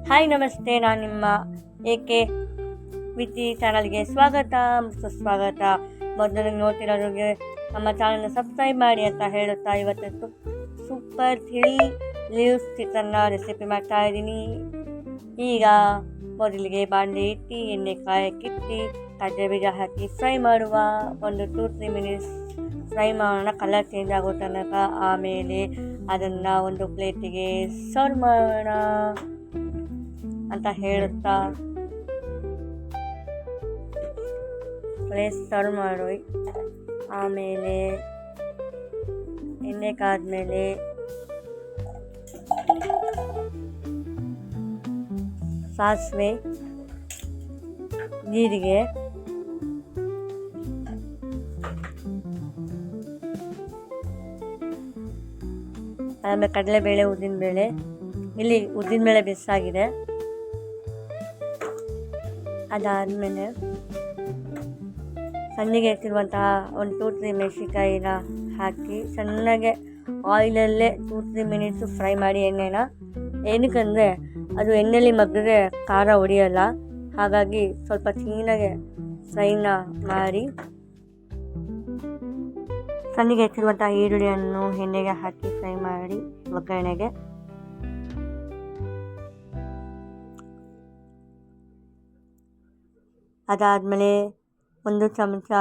Hi ನಮಸ್ತೆ, ನಾನು ನಿಮ್ಮ ಏಕೆ ವಿತಿ ಚಾನಲ್ಗೆ ಸ್ವಾಗತ ಸುಸ್ವಾಗತ. ಮೊದಲು ನೋಡ್ತಿರೋರಿಗೆ ನಮ್ಮ ಚಾನಲ್ನ ಸಬ್ಸ್ಕ್ರೈಬ್ ಮಾಡಿ ಅಂತ ಹೇಳುತ್ತಾ ಇವತ್ತು ಸೂಪರ್ ಥ್ರಿಲ್ ಲೀವ್ಸ್ ಚಿತ್ರಾನ್ನ ರೆಸಿಪಿ ಮಾಡ್ತಾ ಇದ್ದೀನಿ. ಈಗ ಮೊದಲಿಗೆ ಬಾಣಲೆ ಇಟ್ಟು ಎಣ್ಣೆ ಕಾಯಕ್ಕಿಟ್ಟು ಕಡಲೆ ಬೀಜ ಹಾಕಿ ಫ್ರೈ ಮಾಡುವ. ಒಂದು 2-3 ಮಿನಿಟ್ಸ್ ಫ್ರೈ ಮಾಡೋಣ, ಕಲರ್ ಚೇಂಜ್ ಆಗೋ ತನಕ. ಆಮೇಲೆ ಅದನ್ನು ಒಂದು ಪ್ಲೇಟಿಗೆ ಸರ್ವ್ ಮಾಡೋಣ ಅಂತ ಹೇಳುತ್ತಾ ಪ್ಲೇಸ್ ಸರ್ವ್ ಮಾಡಿ. ಆಮೇಲೆ ಎಣ್ಣೆ ಕಾದ್ಮೇಲೆ ಸಾಸಿವೆ, ಜೀರಿಗೆ, ಆಮೇಲೆ ಕಡಲೆಬೇಳೆ, ಉದ್ದಿನಬೇಳೆ. ಇಲ್ಲಿ ಉದ್ದಿನಬೇಳೆ ಬೆಸ್ಸಾಗಿದೆ. ಅದಾದಮೇಲೆ ಸಣ್ಣಗೆ ಹೆಚ್ಚಿರುವಂತಹ ಒಂದು 2-3 ಮೆಣಸಿನ್ಕಾಯಿನ ಹಾಕಿ ಚೆನ್ನಾಗೆ ಆಯಿಲಲ್ಲೇ 2-3 ಮಿನಿಟ್ಸು ಫ್ರೈ ಮಾಡಿ ಎಣ್ಣೆನ. ಏನಕ್ಕಂದರೆ ಅದು ಎಣ್ಣೆಯಲ್ಲಿ ಮಗ್ಗಿದ್ರೆ ಖಾರ ಹೊಡಿಯಲ್ಲ, ಹಾಗಾಗಿ ಸ್ವಲ್ಪ ಕ್ಲೀನಾಗೆ ಫ್ರೈನ ಮಾಡಿ. ಸಣ್ಣಗೆ ಹೆಚ್ಚಿರುವಂತಹ ಈರುಳ್ಳಿಯನ್ನು ಎಣ್ಣೆಗೆ ಹಾಕಿ ಫ್ರೈ ಮಾಡಿ ಒಗ್ಗರಣೆಗೆ. ಅದಾದಮೇಲೆ 1 ಚಮಚ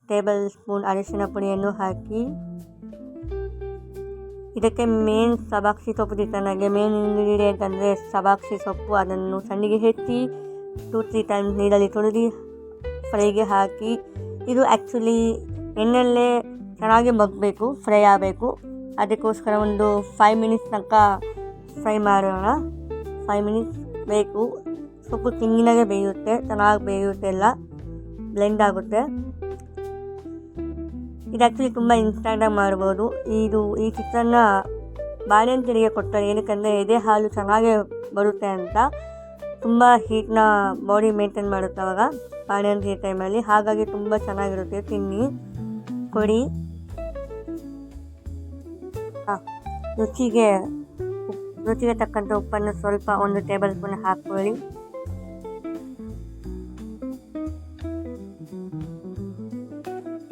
ಟೇಬಲ್ ಸ್ಪೂನ್ ಅರಿಶಿನ ಪುಡಿಯನ್ನು ಹಾಕಿ. ಇದಕ್ಕೆ ಮೇನ್ ಸಬಾಕ್ಷಿ ಸೊಪ್ಪು ಚಿತ್ರಾನ್ನಕ್ಕೆ ಮೇನ್ ಇಂಗ್ರೀಡಿಯೆಂಟ್ ಅಂದರೆ ಸಬಾಕ್ಷಿ ಸೊಪ್ಪು. ಅದನ್ನು ಸಣ್ಣಗೆ ಹೆಚ್ಚಿ 2-3 ಟೈಮ್ಸ್ ನೀರಲ್ಲಿ ತೊಳೆದು ಫ್ರೈಗೆ ಹಾಕಿ. ಇದು ಆ್ಯಕ್ಚುಲಿ ಎಣ್ಣೆಯಲ್ಲೇ ಚೆನ್ನಾಗಿ ಮಗ್ಗಬೇಕು, ಫ್ರೈ ಆಗಬೇಕು. ಅದಕ್ಕೋಸ್ಕರ ಒಂದು 5 ಮಿನಿಟ್ಸ್ ತನಕ ಫ್ರೈ ಮಾಡೋಣ. 5 ಮಿನಿಟ್ಸ್ ಬೇಕು. ಸೊಪ್ಪು ಕ್ಲೀನಾಗೆ ಬೇಯುತ್ತೆ, ಚೆನ್ನಾಗಿ ಬೇಯುತ್ತೆ, ಎಲ್ಲ ಬ್ಲೆಂಡ್ ಆಗುತ್ತೆ. ಇದು ಆ್ಯಕ್ಚುಲಿ ತುಂಬ ಇನ್ಸ್ಟಂಟಾಗಿ ಮಾಡ್ಬೋದು. ಈ ಚಿತ್ರಾನ್ನ ಬಾಣಂತಿಯರಿಗೆ ಕೊಡ್ತಾರೆ, ಏನಕ್ಕಂದರೆ ಎದೆ ಹಾಲು ಚೆನ್ನಾಗೇ ಬರುತ್ತೆ ಅಂತ. ತುಂಬ ಹೀಟ್ನ ಬಾಡಿ ಮೇಂಟೈನ್ ಮಾಡುತ್ತೆ ಅವಾಗ ಬಾಣಂತಿ ಟೈಮಲ್ಲಿ, ಹಾಗಾಗಿ ತುಂಬ ಚೆನ್ನಾಗಿರುತ್ತೆ, ತಿನ್ನಿ, ಕೊಡಿ. ರುಚಿಗೆ ತಕ್ಕಂಥ ಉಪ್ಪನ್ನು ಸ್ವಲ್ಪ 1 ಟೇಬಲ್ ಸ್ಪೂನ್ ಹಾಕ್ಕೊಳ್ಳಿ.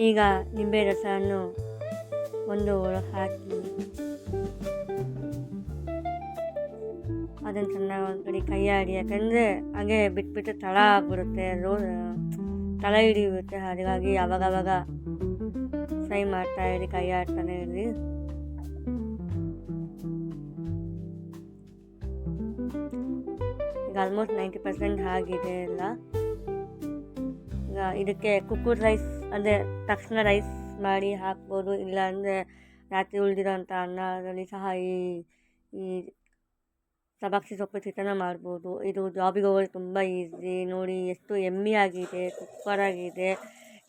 ಈಗ ನಿಂಬೆ ರಸವನ್ನು ಒಂದು ಹಾಕಿ ಅದನ್ನು ಚೆನ್ನಾಗಿ ಒಂದು ಕಡೆ ಕೈ ಆಡಿ, ಯಾಕಂದರೆ ಹಾಗೆ ಬಿಟ್ಬಿಟ್ಟು ತಳ ಆಗ್ಬಿಡುತ್ತೆ, ತಳ ಹಿಡಿಯುತ್ತೆ. ಹಾಗಾಗಿ ಅವಾಗವಾಗ ಫ್ರೈ ಮಾಡ್ತಾ ಇರಿ, ಕೈ ಆಡ್ತಾನೆ ಇರಿ. ಈಗ ಆಲ್ಮೋಸ್ಟ್ 90% ಆಗಿದೆ ಎಲ್ಲ. ಈಗ ಇದಕ್ಕೆ ಕುಕ್ಕರ್ ರೈಸ್ ಅಂದರೆ ತಕ್ಷಣ ರೈಸ್ ಮಾಡಿ ಹಾಕ್ಬೋದು, ಇಲ್ಲಾಂದರೆ ರಾತ್ರಿ ಉಳಿದಿರೋಂಥ ಅನ್ನದಲ್ಲಿ ಸಹ ಈ ಸಬಾಕ್ಷಿ ಸೊಪ್ಪು ಚಿತ್ರಾನ್ನ ಮಾಡ್ಬೋದು. ಇದು ಜಾಬಿಗೆ ಹೋಗೋದು ತುಂಬ ಈಸಿ. ನೋಡಿ ಎಷ್ಟು ಎಮ್ಮಿ ಆಗಿದೆ, ಸೂಪರಾಗಿದೆ.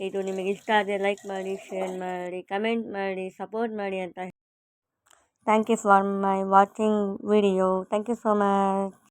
ಇದು ನಿಮಗೆ ಇಷ್ಟ ಆದರೆ ಲೈಕ್ ಮಾಡಿ, ಶೇರ್ ಮಾಡಿ, ಕಮೆಂಟ್ ಮಾಡಿ, ಸಪೋರ್ಟ್ ಮಾಡಿ ಅಂತ. Thank you for my watching video. Thank you so much.